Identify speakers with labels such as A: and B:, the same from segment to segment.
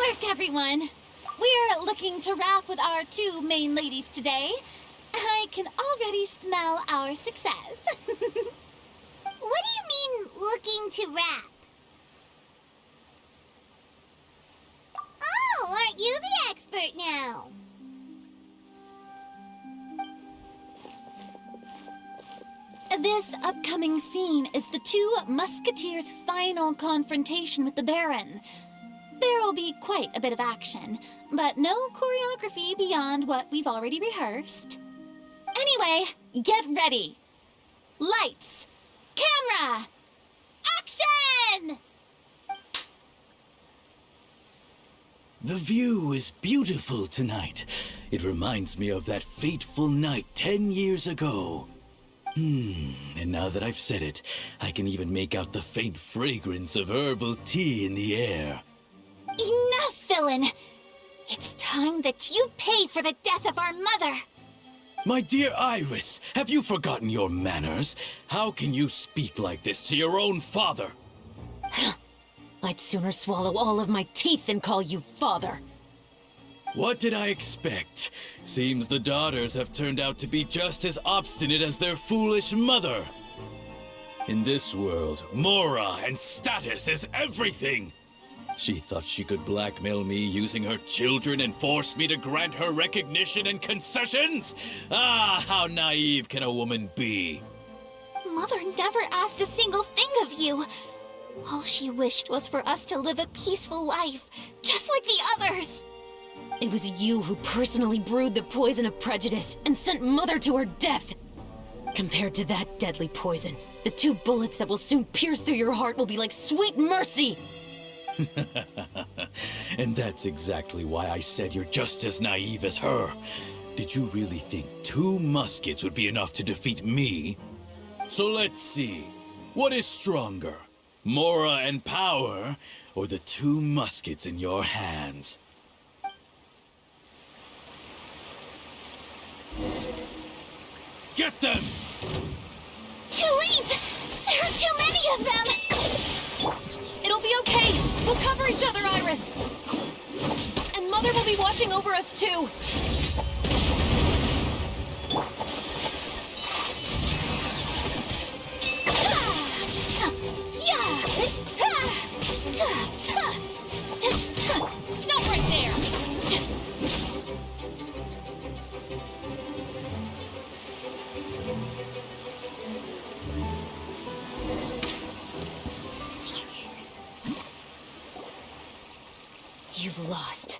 A: work, everyone. We're looking to wrap with our two main ladies today. I can already smell our success.
B: What do you mean, looking to wrap? Oh, aren't you the expert now?
A: This upcoming scene is the two musketeers' final confrontation with the Baron. There will be quite a bit of action, but no choreography beyond what we've already rehearsed. Anyway, get ready. Lights, camera, action!
C: The view is beautiful tonight. It reminds me of that fateful night 10 years ago. And now that I've said it, I can even make out the faint fragrance of herbal tea in the air.
B: Enough, villain! It's time that you pay for the death of our mother!
C: My dear Iris, have you forgotten your manners? How can you speak like this to your own father?
D: I'd sooner swallow all of my teeth than call you father.
C: What did I expect? Seems the daughters have turned out to be just as obstinate as their foolish mother. In this world, Mora and status is everything. She thought she could blackmail me using her children and force me to grant her recognition and concessions? Ah, how naive can a woman be?
B: Mother never asked a single thing of you. All she wished was for us to live a peaceful life, just like the others.
D: It was you who personally brewed the poison of prejudice and sent Mother to her death. Compared to that deadly poison, the 2 bullets that will soon pierce through your heart will be like sweet mercy.
C: And that's exactly why I said you're just as naive as her. Did you really think 2 muskets would be enough to defeat me? So let's see. What is stronger? Mora and power, or the 2 muskets in your hands? Get them!
B: Tulip! There are too many of them!
A: It'll be okay. We'll cover each other, Iris. And Mother will be watching over us, too. Stop right there!
D: You've lost.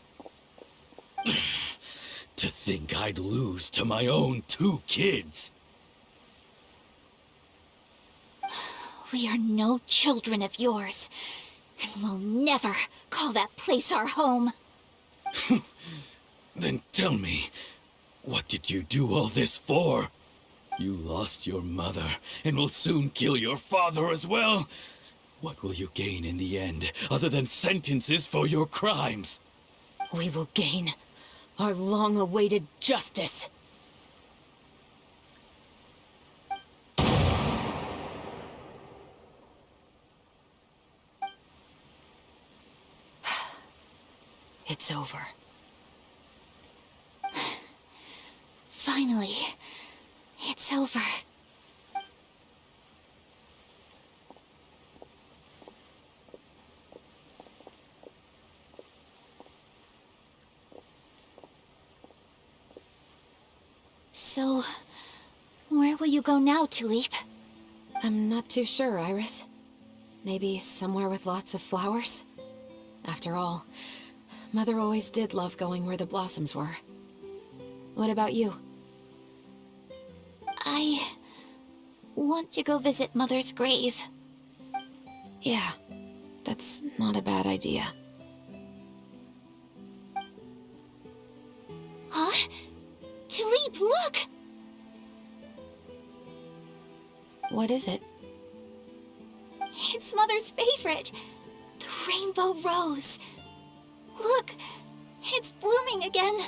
C: To think I'd lose to my own 2 kids.
B: We are no children of yours, and we'll never call that place our home.
C: Then tell me, what did you do all this for? You lost your mother, and will soon kill your father as well. What will you gain in the end, other than sentences for your crimes?
D: We will gain our long-awaited justice. It's over.
B: Finally, it's over. So, where will you go now, Tulip?
D: I'm not too sure, Iris. Maybe somewhere with lots of flowers? After all, Mother always did love going where the blossoms were. What about you?
B: I want to go visit Mother's grave.
D: Yeah, that's not a bad idea.
B: Huh? Tulip, look!
D: What is it?
B: It's Mother's favorite, the rainbow rose. Look, it's blooming again.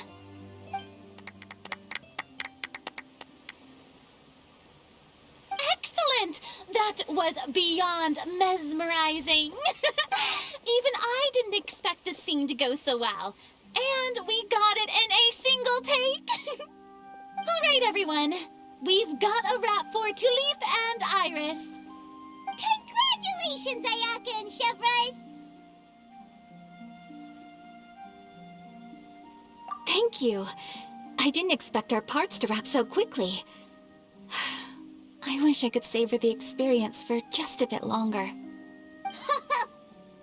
A: Excellent! That was beyond mesmerizing. Even I didn't expect the scene to go so well. And we got it in a single take! All right, everyone. We've got a wrap for Tulip and Iris.
B: Congratulations, Ayaka and Chevres! Thank you. I didn't expect our parts to wrap so quickly. I wish I could savor the experience for just a bit longer.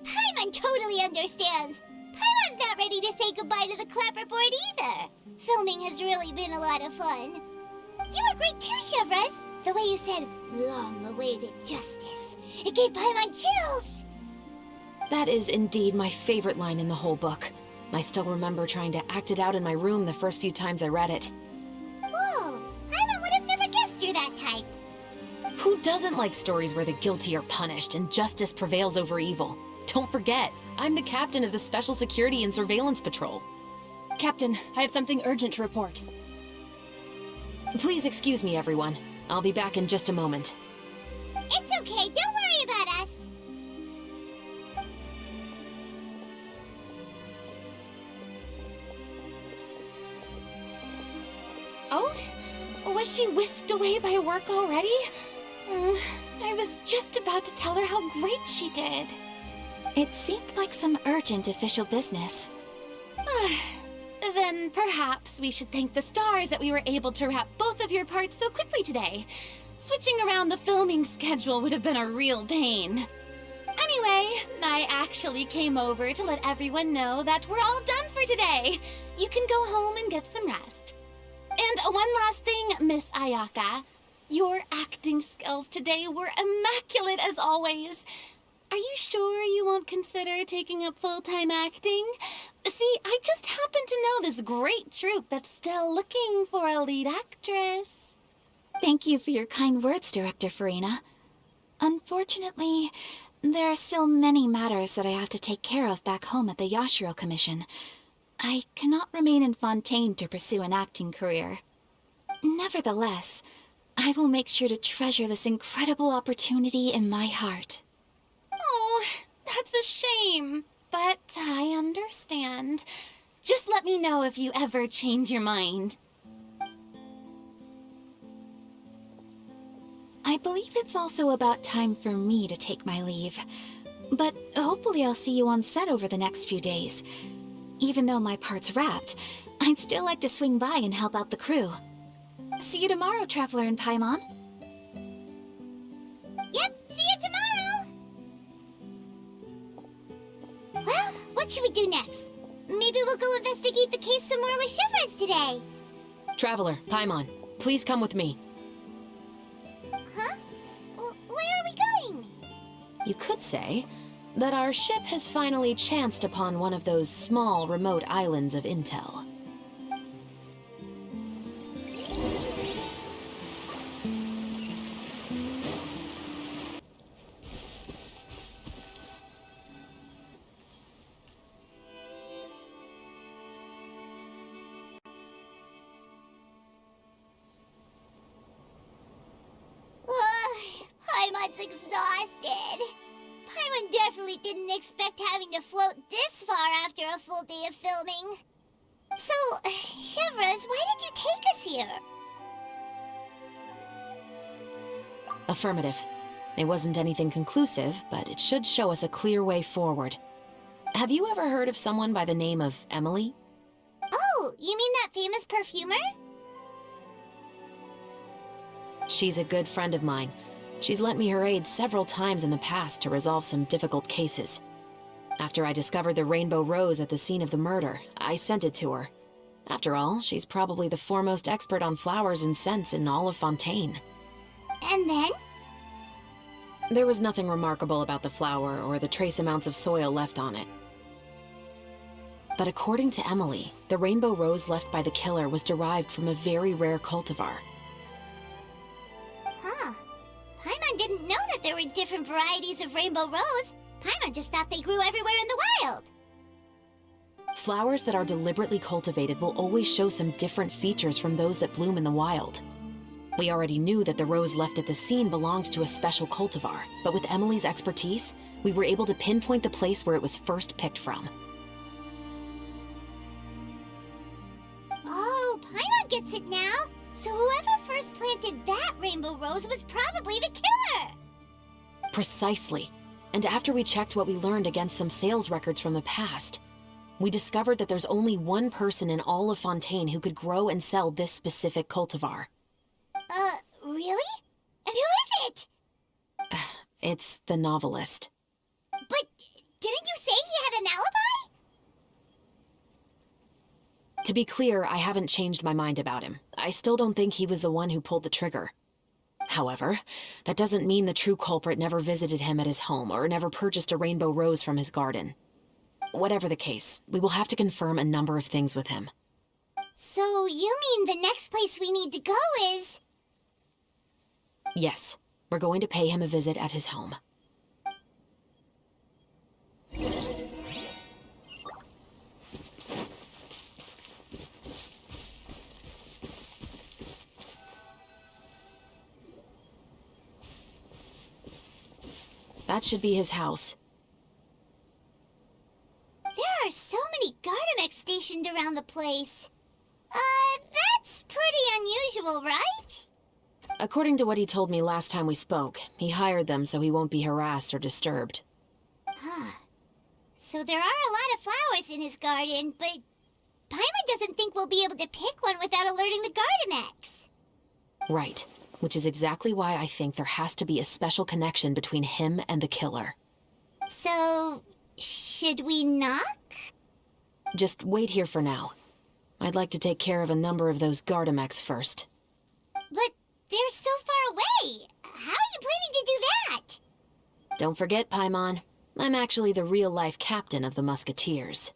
B: Paimon totally understands. Paimon's not ready to say goodbye to the clapperboard either. Filming has really been a lot of fun. You were great too, Chevres. The way you said, long-awaited justice. It gave Paimon chills.
D: That is indeed my favorite line in the whole book. I still remember trying to act it out in my room the first few times I read it.
B: Whoa, Paimon would have never guessed you're that type.
D: Who doesn't like stories where the guilty are punished and justice prevails over evil? Don't forget, I'm the captain of the Special Security and Surveillance Patrol.
E: Captain, I have something urgent to report.
D: Please excuse me, everyone. I'll be back in just a moment.
B: It's okay, don't worry about us.
A: Oh? Was she whisked away by work already? I was just about to tell her how great she did.
B: It seemed like some urgent official business.
A: Then perhaps we should thank the stars that we were able to wrap both of your parts so quickly today. Switching around the filming schedule would have been a real pain. Anyway, I actually came over to let everyone know that we're all done for today. You can go home and get some rest. And one last thing, Miss Ayaka. Your acting skills today were immaculate as always. Are you sure you won't consider taking up full-time acting? See, I just happen to know this great troupe that's still looking for a lead actress.
B: Thank you for your kind words, Director Farina. Unfortunately, there are still many matters that I have to take care of back home at the Yashiro Commission. I cannot remain in Fontaine to pursue an acting career. Nevertheless, I will make sure to treasure this incredible opportunity in my heart.
A: Oh, that's a shame. But I understand. Just let me know if you ever change your mind.
B: I believe it's also about time for me to take my leave. But hopefully I'll see you on set over the next few days. Even though my part's wrapped, I'd still like to swing by and help out the crew. See you tomorrow, Traveler and Paimon. Yep, see you tomorrow! Well, what should we do next? Maybe we'll go investigate the case some more with Chevres today.
D: Traveler, Paimon, please come with me.
B: Huh? Where are we going?
D: You could say that our ship has finally chanced upon one of those small, remote islands of intel.
B: Paimon's exhausted. Paimon definitely didn't expect having to float this far after a full day of filming. So, Chevres, why did you take us here?
D: Affirmative. It wasn't anything conclusive, but it should show us a clear way forward. Have you ever heard of someone by the name of Emily?
B: Oh, you mean that famous perfumer?
D: She's a good friend of mine. She's lent me her aid several times in the past to resolve some difficult cases. After I discovered the rainbow rose at the scene of the murder, I sent it to her. After all, she's probably the foremost expert on flowers and scents in all of Fontaine.
B: And then?
D: There was nothing remarkable about the flower or the trace amounts of soil left on it. But according to Emily, the rainbow rose left by the killer was derived from a very rare cultivar.
B: Huh. Paimon didn't know that there were different varieties of rainbow rose. Paimon just thought they grew everywhere in the wild.
D: Flowers that are deliberately cultivated will always show some different features from those that bloom in the wild. We already knew that the rose left at the scene belonged to a special cultivar, but with Emily's expertise, we were able to pinpoint the place where it was first picked from.
F: that Rainbow Rose was probably the killer!
D: Precisely. And after we checked what we learned against some sales records from the past, we discovered that there's only one person in all of Fontaine who could grow and sell this specific cultivar.
F: Really? And who is it?
D: It's the novelist.
F: But didn't you say he had an alibi?
D: To be clear, I haven't changed my mind about him. I still don't think he was the one who pulled the trigger. However, that doesn't mean the true culprit never visited him at his home or never purchased a rainbow rose from his garden. Whatever the case, we will have to confirm a number of things with him.
F: So you mean the next place we need to go is...
D: Yes, we're going to pay him a visit at his home. That should be his house.
F: There are so many Gardamex stationed around the place. That's pretty unusual, right?
D: According to what he told me last time we spoke, he hired them so he won't be harassed or disturbed.
F: Huh. So there are a lot of flowers in his garden, but Paimon doesn't think we'll be able to pick one without alerting the Gardamex.
D: Right, which is exactly why I think there has to be a special connection between him and the killer.
F: So, should we knock?
D: Just wait here for now. I'd like to take care of a number of those Gardamex first.
F: But they're so far away. How are you planning to do that?
D: Don't forget, Paimon, I'm actually the real-life captain of the Musketeers.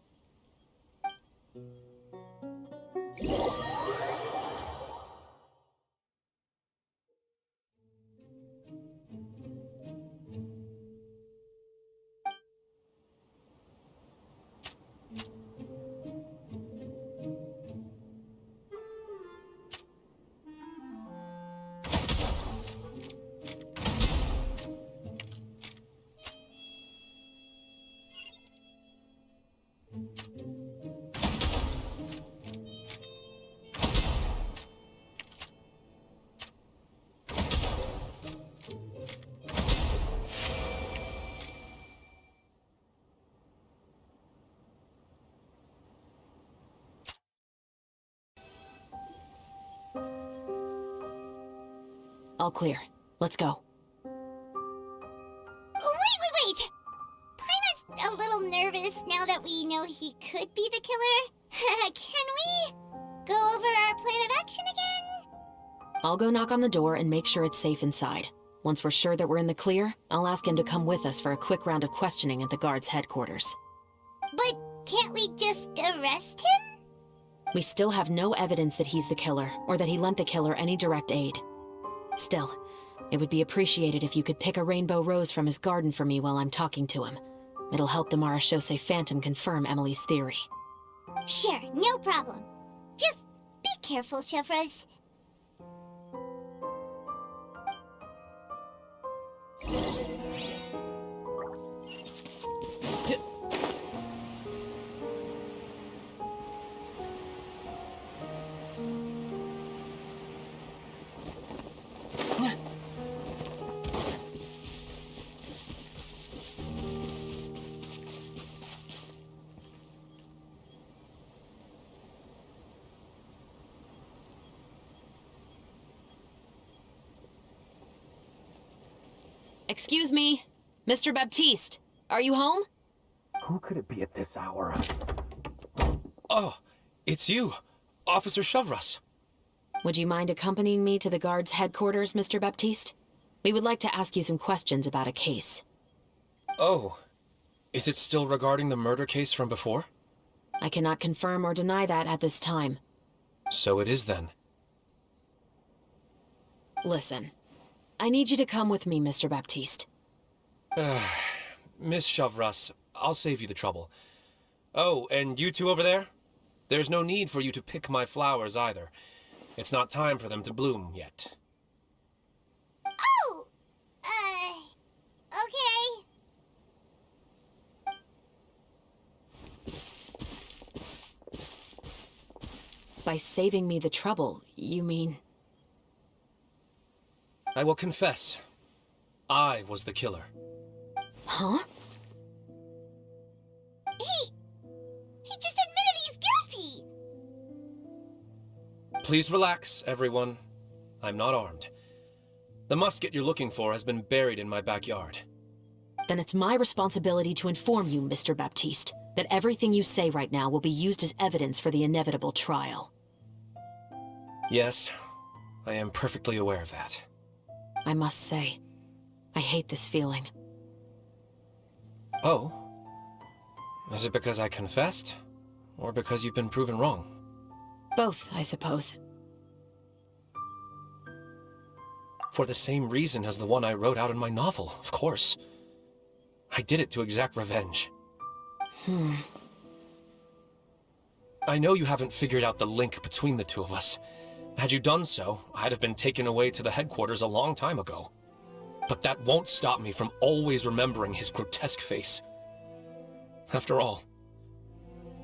D: All clear. Let's go.
F: Wait! Paimon's a little nervous now that we know he could be the killer. Can we go over our plan of action again?
D: I'll go knock on the door and make sure it's safe inside. Once we're sure that we're in the clear, I'll ask him to come with us for a quick round of questioning at the guard's headquarters.
F: But can't we just arrest him?
D: We still have no evidence that he's the killer, or that he lent the killer any direct aid. Still, it would be appreciated if you could pick a rainbow rose from his garden for me while I'm talking to him. It'll help the Marachose Phantom confirm Emily's theory.
F: Sure, no problem. Just be careful, Chevros.
D: Excuse me, Mr. Baptiste, are you home?
G: Who could it be at this hour?
H: Oh, it's you, Officer Chevros.
D: Would you mind accompanying me to the guard's headquarters, Mr. Baptiste? We would like to ask you some questions about a case.
H: Oh, is it still regarding the murder case from before?
D: I cannot confirm or deny that at this time.
H: So it is then.
D: Listen, I need you to come with me, Mr. Baptiste.
H: Miss Chevros, I'll save you the trouble. Oh, and you two over there? There's no need for you to pick my flowers either. It's not time for them to bloom yet.
F: Oh! Okay.
D: By saving me the trouble, you mean...
H: I will confess. I was the killer.
D: Huh?
F: He just admitted he's guilty!
H: Please relax, everyone. I'm not armed. The musket you're looking for has been buried in my backyard.
D: Then it's my responsibility to inform you, Mr. Baptiste, that everything you say right now will be used as evidence for the inevitable trial.
H: Yes, I am perfectly aware of that.
D: I must say, I hate this feeling.
H: Oh? Is it because I confessed? Or because you've been proven wrong?
D: Both, I suppose.
H: For the same reason as the one I wrote out in my novel, of course. I did it to exact revenge. I know you haven't figured out the link between the two of us. Had you done so, I'd have been taken away to the headquarters a long time ago. But that won't stop me from always remembering his grotesque face. After all,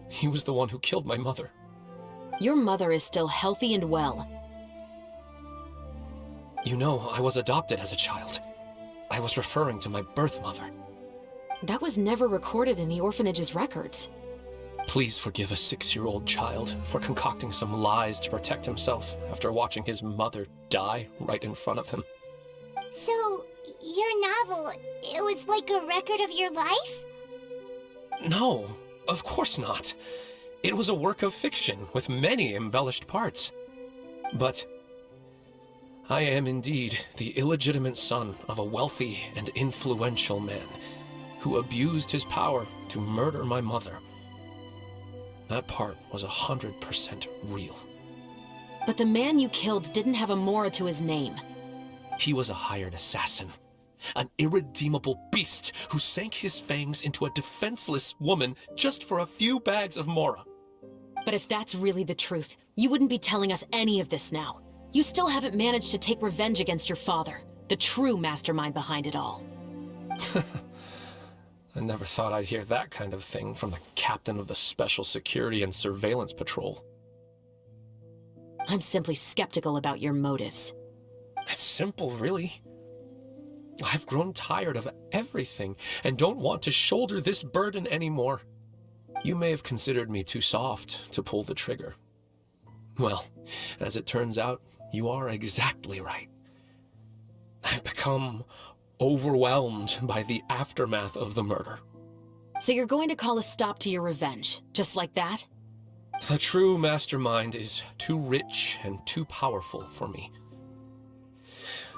H: he was the one who killed my mother.
D: Your mother is still healthy and well.
H: You know, I was adopted as a child. I was referring to my birth mother.
D: That was never recorded in the orphanage's records.
H: Please forgive a 6-year-old child for concocting some lies to protect himself after watching his mother die right in front of him.
F: So, your novel, it was like a record of your life?
H: No, of course not. It was a work of fiction with many embellished parts. But I am indeed the illegitimate son of a wealthy and influential man who abused his power to murder my mother. That part was 100% real.
D: But the man you killed didn't have a Mora to his name.
H: He was a hired assassin, an irredeemable beast who sank his fangs into a defenseless woman just for a few bags of Mora.
D: But if that's really the truth, you wouldn't be telling us any of this now. You still haven't managed to take revenge against your father, the true mastermind behind it all.
H: I never thought I'd hear that kind of thing from the captain of the Special Security and Surveillance Patrol.
D: I'm simply skeptical about your motives.
H: It's simple, really. I've grown tired of everything and don't want to shoulder this burden anymore. You may have considered me too soft to pull the trigger. Well, as it turns out, you are exactly right. I've become overwhelmed by the aftermath of the murder.
D: So you're going to call a stop to your revenge, just like that?
H: The true mastermind is too rich and too powerful for me.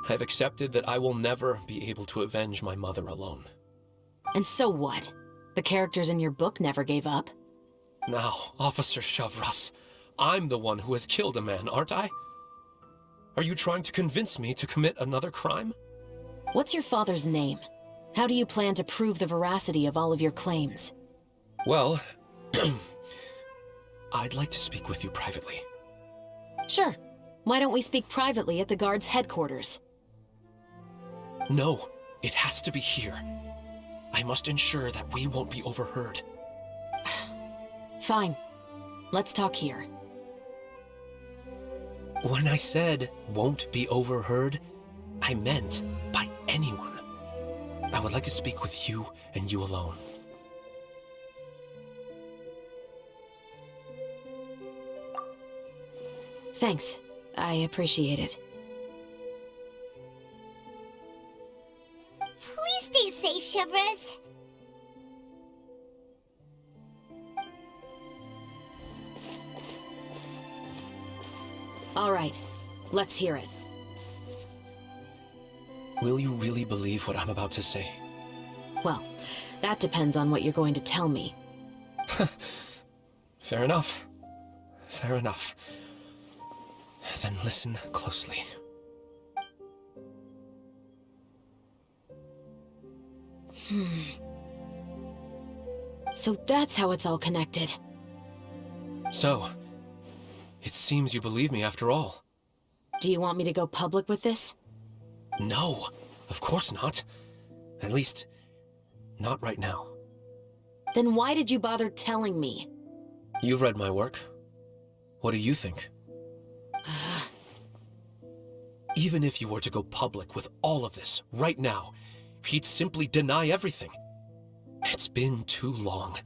H: I've accepted that I will never be able to avenge my mother alone.
D: And so what? The characters in your book never gave up.
H: Now, Officer Shavras, I'm the one who has killed a man, aren't I? Are you trying to convince me to commit another crime?
D: What's your father's name? How do you plan to prove the veracity of all of your claims?
H: Well, I'd like to speak with you privately.
D: Sure. Why don't we speak privately at the guard's headquarters?
H: No, it has to be here. I must ensure that we won't be overheard.
D: Fine. Let's talk here.
H: When I said won't be overheard, I meant by anyone. I would like to speak with you and you alone.
D: Thanks. I appreciate it.
F: Please stay safe, Chevres.
D: All right. Let's hear it.
H: Will you really believe what I'm about to say?
D: Well, that depends on what you're going to tell me.
H: Fair enough. Fair enough. Then listen closely.
D: So that's how it's all connected.
H: So, it seems you believe me after all.
D: Do you want me to go public with this?
H: No, of course not. At least, not right now.
D: Then why did you bother telling me?
H: You've read my work. What do you think? Even if you were to go public with all of this right now, he'd simply deny everything. It's been too long.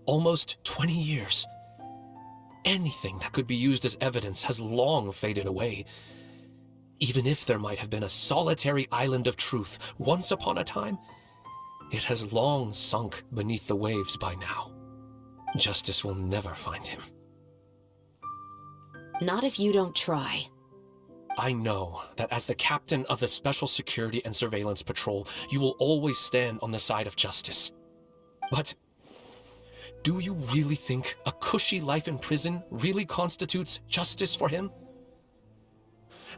H: Almost 20 years. Anything that could be used as evidence has long faded away. Even if there might have been a solitary island of truth once upon a time, it has long sunk beneath the waves by now. Justice will never find him.
D: Not if you don't try.
H: I know that as the captain of the Special Security and Surveillance Patrol, you will always stand on the side of justice. But do you really think a cushy life in prison really constitutes justice for him?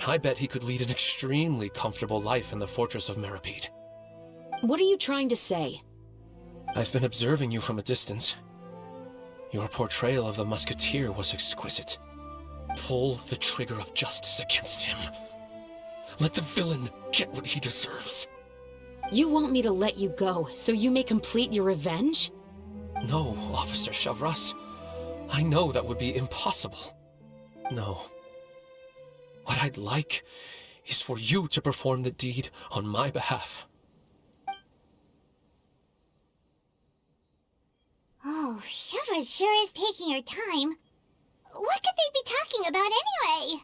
H: I bet he could lead an extremely comfortable life in the fortress of Meripede.
D: What are you trying to say?
H: I've been observing you from a distance. Your portrayal of the Musketeer was exquisite. Pull the trigger of justice against him. Let the villain get what he deserves.
D: You want me to let you go so you may complete your revenge?
H: No, Officer Chavras. I know that would be impossible. No. What I'd like is for you to perform the deed on my behalf.
F: Oh, Shiva sure is taking her time. What could they be talking about anyway?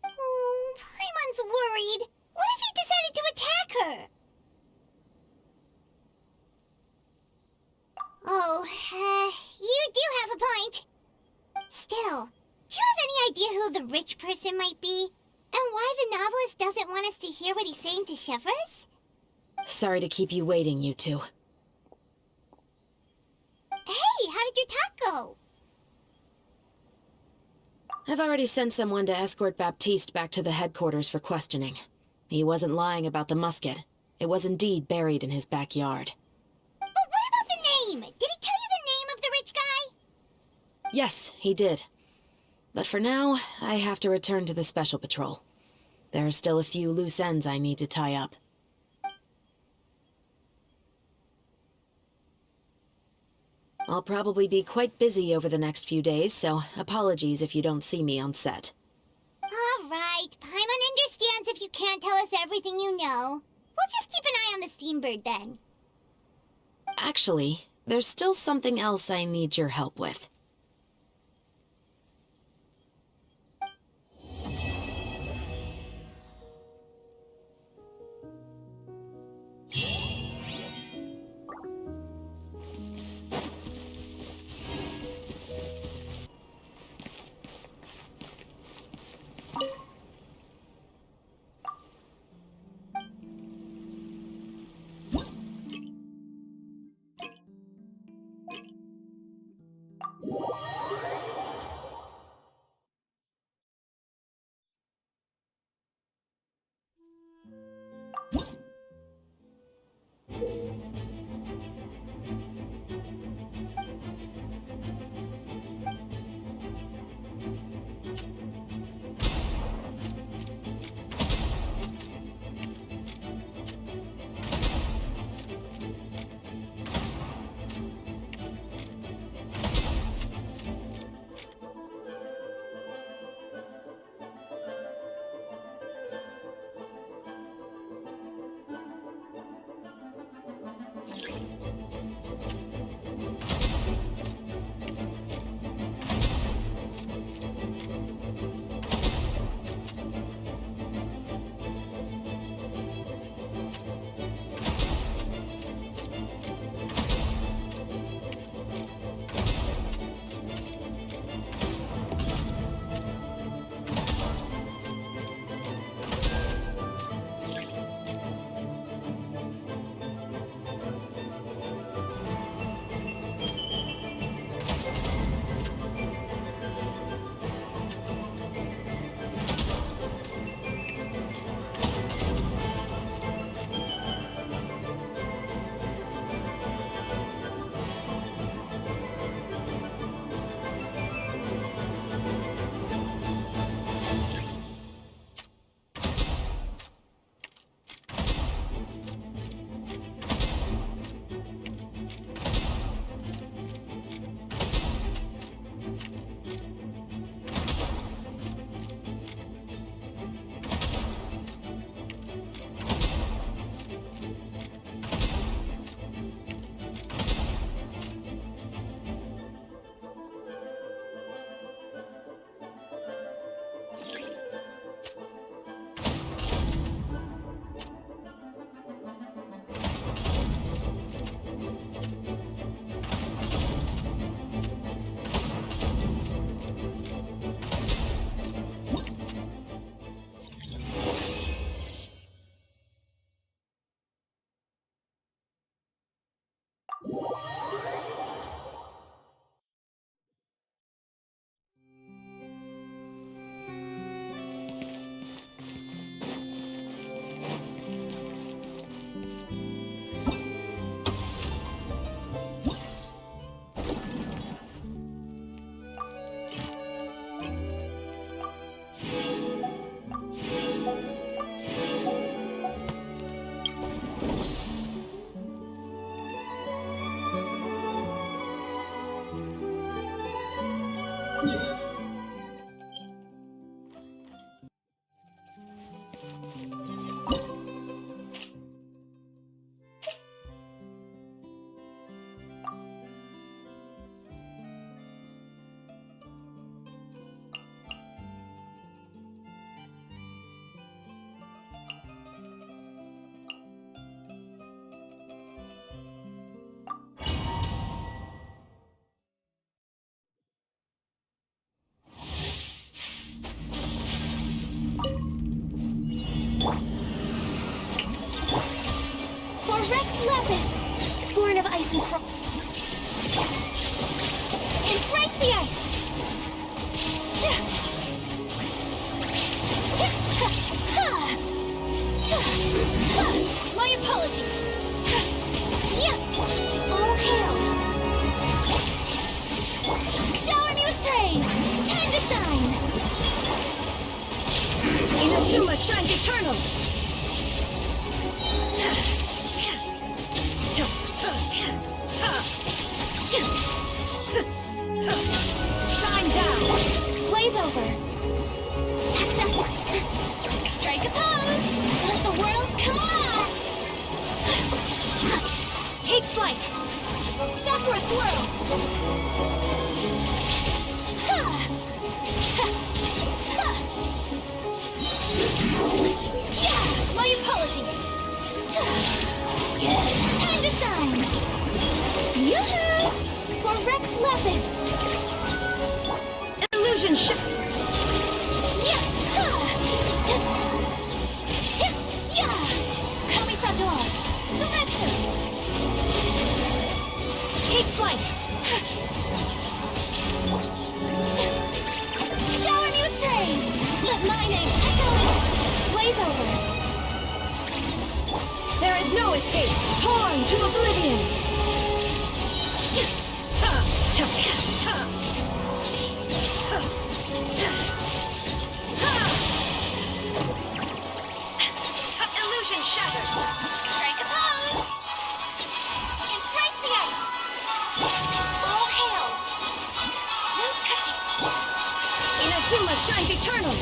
F: Oh, Paimon's worried. What if he decided to attack her? Oh, you do have a point. Still, do you have any idea who the rich person might be? And why the novelist doesn't want us to hear what he's saying to Chevres?
D: Sorry to keep you waiting, you two.
F: Hey, how did your talk go?
D: I've already sent someone to escort Baptiste back to the headquarters for questioning. He wasn't lying about the musket. It was indeed buried in his backyard.
F: But what about the name? Did he tell you the name of the rich guy?
D: Yes, he did. But for now, I have to return to the Special Patrol. There are still a few loose ends I need to tie up. I'll probably be quite busy over the next few days, so apologies if you don't see me on set.
F: All right, Paimon understands if you can't tell us everything you know. We'll just keep an eye on the Steambird then.
D: Actually, there's still something else I need your help with.
B: For Rex Lapis, born of ice and frost. Embrace the ice! My apologies. All hail. Shower me with praise. Time to shine. Inazuma shines eternal. Shine down. Blaze over. Access time. Strike a pose. Let the world come on. Take flight. Sakura swirl. My apologies. Time to shine. Yoo-hoo! For Rex Lapis. Illusion Kamisato art. Sumetsu. Take flight. Shower me with praise. Let my name echo and blaze over. There is no escape. Torn to oblivion. Illusion shattered. Strike a pose. Embrace the ice. All hail. No touching. Inazuma shines eternal.